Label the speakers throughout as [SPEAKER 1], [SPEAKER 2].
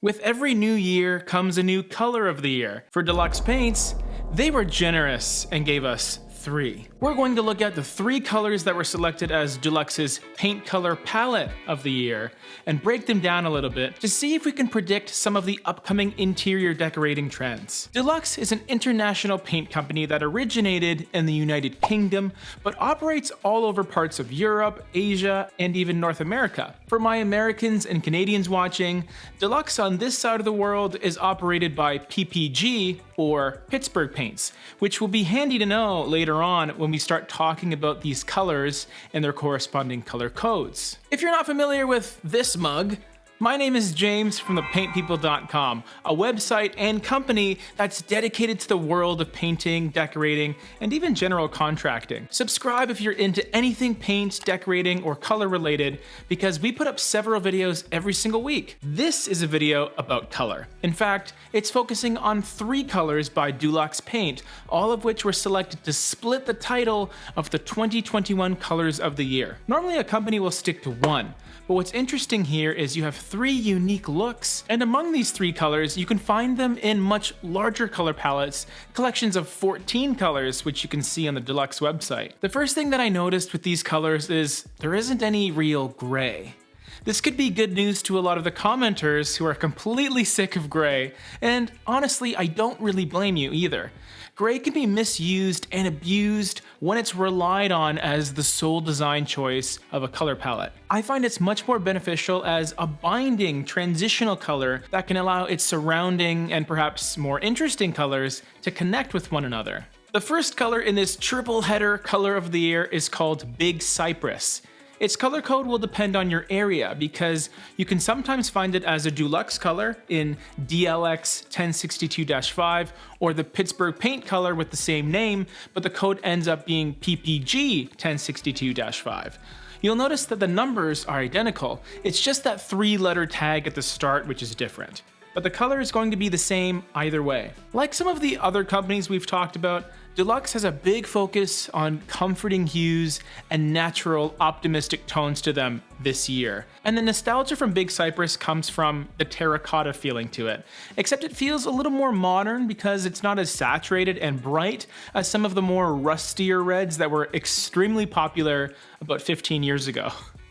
[SPEAKER 1] With every new year comes a new color of the year. For Dulux paints, they were generous and gave us 3. We're going to look at the 3 colors that were selected as Dulux's paint color palette of the year and break them down a little bit to see if we can predict some of the upcoming interior decorating trends. Dulux is an international paint company that originated in the United Kingdom but operates all over parts of Europe, Asia, and even North America. For my Americans and Canadians watching, Dulux on this side of the world is operated by PPG, or Pittsburgh Paints, which will be handy to know later on when we start talking about these colors and their corresponding color codes. If you're not familiar with this mug, my name is James from thepaintpeople.com, a website and company that's dedicated to the world of painting, decorating, and even general contracting. Subscribe if you're into anything paint, decorating, or color related, because we put up several videos every single week. This is a video about color. In fact, it's focusing on 3 colors by Dulux Paint, all of which were selected to split the title of the 2021 Colors of the Year. Normally a company will stick to one, but what's interesting here is you have 3 unique looks, and among these 3 colors, you can find them in much larger color palettes, collections of 14 colors, which you can see on the Dulux website. The first thing that I noticed with these colors is there isn't any real gray. This could be good news to a lot of the commenters who are completely sick of gray, and honestly, I don't really blame you either. Gray can be misused and abused when it's relied on as the sole design choice of a color palette. I find it's much more beneficial as a binding transitional color that can allow its surrounding and perhaps more interesting colors to connect with one another. The first color in this triple header color of the year is called Big Cypress. Its color code will depend on your area because you can sometimes find it as a Dulux color in DLX 1062-5 or the Pittsburgh paint color with the same name, but the code ends up being PPG 1062-5. You'll notice that the numbers are identical, it's just that 3-letter tag at the start which is different. But the color is going to be the same either way. Like some of the other companies we've talked about, Dulux has a big focus on comforting hues and natural, optimistic tones to them this year. And the nostalgia from Big Cypress comes from the terracotta feeling to it, except it feels a little more modern because it's not as saturated and bright as some of the more rustier reds that were extremely popular about 15 years ago.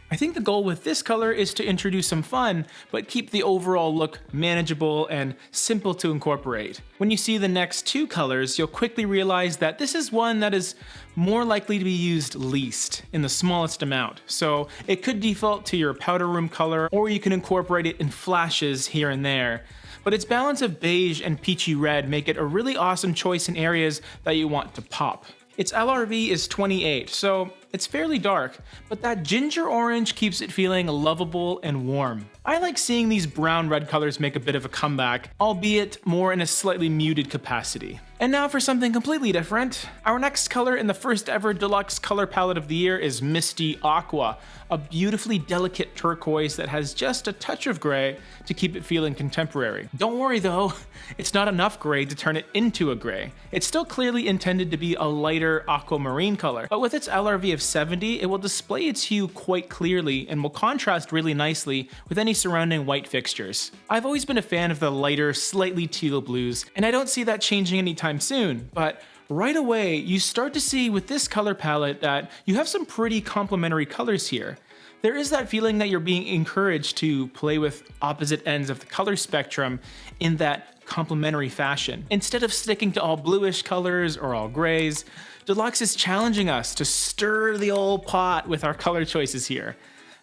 [SPEAKER 1] I think the goal with this color is to introduce some fun, but keep the overall look manageable and simple to incorporate. When you see the next 2 colors, you'll quickly realize that this is one that is more likely to be used least, in the smallest amount. So it could default to your powder room color, or you can incorporate it in flashes here and there. But its balance of beige and peachy red make it a really awesome choice in areas that you want to pop. Its LRV is 28, so it's fairly dark, but that ginger orange keeps it feeling lovable and warm. I like seeing these brown-red colors make a bit of a comeback, albeit more in a slightly muted capacity. And now for something completely different. Our next color in the first ever Dulux color palette of the year is Misty Aqua, a beautifully delicate turquoise that has just a touch of gray to keep it feeling contemporary. Don't worry though, it's not enough gray to turn it into a gray. It's still clearly intended to be a lighter aquamarine color, but with its LRV of 70, it will display its hue quite clearly and will contrast really nicely with any surrounding white fixtures. I've always been a fan of the lighter, slightly teal blues, and I don't see that changing anytime soon, but right away you start to see with this color palette that you have some pretty complementary colors here. There is that feeling that you're being encouraged to play with opposite ends of the color spectrum in that complementary fashion. Instead of sticking to all bluish colors or all grays, Dulux is challenging us to stir the old pot with our color choices here.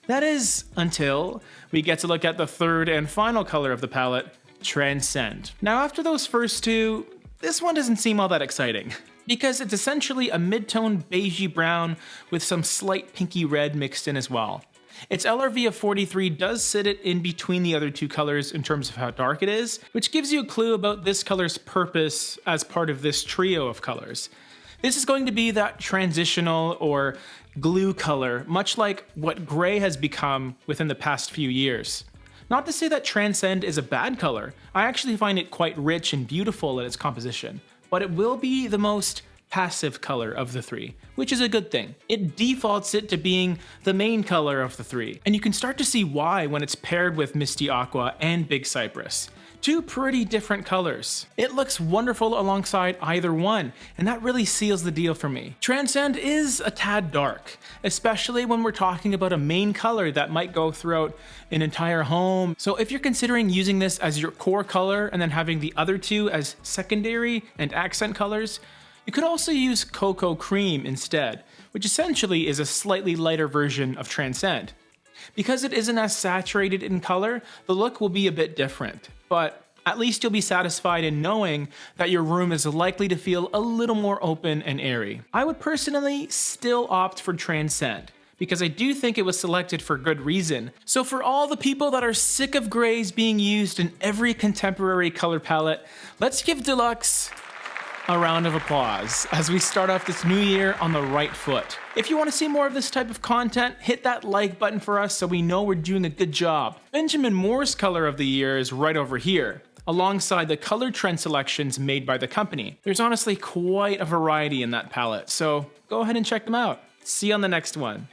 [SPEAKER 1] That is, until we get to look at the third and final color of the palette, Transcend. Now after those first 2, this one doesn't seem all that exciting, because it's essentially a mid-tone beigey brown with some slight pinky red mixed in as well. Its LRV of 43 does sit it in between the other 2 colors in terms of how dark it is, which gives you a clue about this color's purpose as part of this trio of colors. This is going to be that transitional or glue color, much like what gray has become within the past few years. Not to say that Transcend is a bad color, I actually find it quite rich and beautiful in its composition, but it will be the most passive color of the three, which is a good thing. It defaults it to being the main color of the three, and you can start to see why when it's paired with Misty Aqua and Big Cypress. Two pretty different colors. It looks wonderful alongside either one, and that really seals the deal for me. Transcend is a tad dark, especially when we're talking about a main color that might go throughout an entire home. So if you're considering using this as your core color and then having the other two as secondary and accent colors, you could also use Cocoa Cream instead, which essentially is a slightly lighter version of Transcend. Because it isn't as saturated in color, the look will be a bit different, but at least you'll be satisfied in knowing that your room is likely to feel a little more open and airy. I would personally still opt for Transcend, because I do think it was selected for good reason. So for all the people that are sick of grays being used in every contemporary color palette, let's give Dulux a round of applause as we start off this new year on the right foot. If you want to see more of this type of content, hit that like button for us so we know we're doing a good job. Benjamin Moore's color of the year is right over here, alongside the color trend selections made by the company. There's honestly quite a variety in that palette, so go ahead and check them out. See you on the next one.